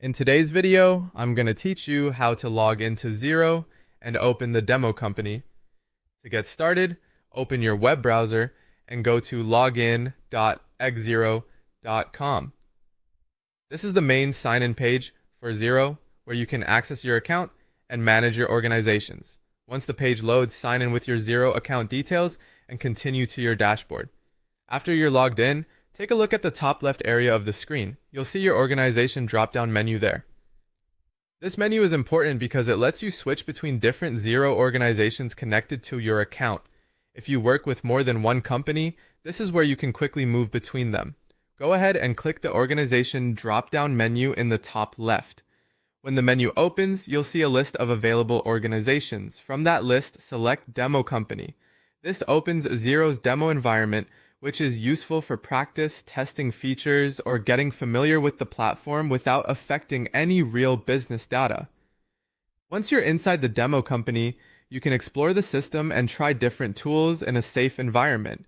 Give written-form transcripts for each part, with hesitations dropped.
In today's video, I'm going to teach you how to log into Xero and open the demo company. To get started, open your web browser and go to login.xero.com. This is the main sign-in page for Xero, where you can access your account and manage your organizations. Once the page loads, sign in with your Xero account details and continue to your dashboard. After you're logged in, take a look at the top left area of the screen. You'll see your organization drop-down menu there. This menu is important because it lets you switch between different Xero organizations connected to your account. If you work with more than one company, this is where you can quickly move between them. Go ahead and click the organization drop-down menu in the top left. When the menu opens, you'll see a list of available organizations. From that list, select Demo Company. This opens Xero's demo environment, which is useful for practice, testing features, or getting familiar with the platform without affecting any real business data. Once you're inside the demo company, you can explore the system and try different tools in a safe environment.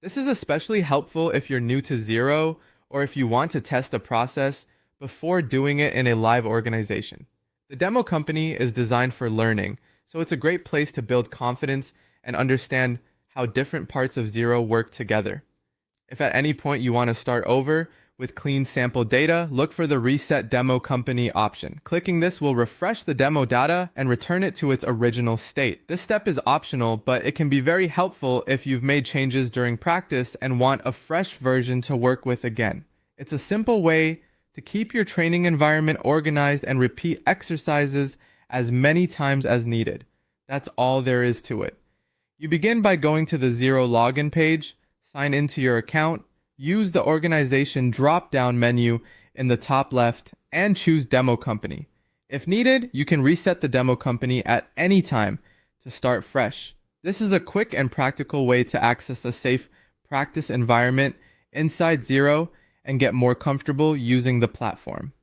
This is especially helpful if you're new to Xero or if you want to test a process before doing it in a live organization. The demo company is designed for learning, so it's a great place to build confidence and understand how different parts of Xero work together. If at any point you want to start over with clean sample data, look for the Reset Demo Company option. Clicking this will refresh the demo data and return it to its original state. This step is optional, but it can be very helpful if you've made changes during practice and want a fresh version to work with again. It's a simple way to keep your training environment organized and repeat exercises as many times as needed. That's all there is to it. You begin by going to the Xero login page, sign into your account, use the organization drop-down menu in the top left, and choose Demo Company. If needed, you can reset the demo company at any time to start fresh. This is a quick and practical way to access a safe practice environment inside Xero and get more comfortable using the platform.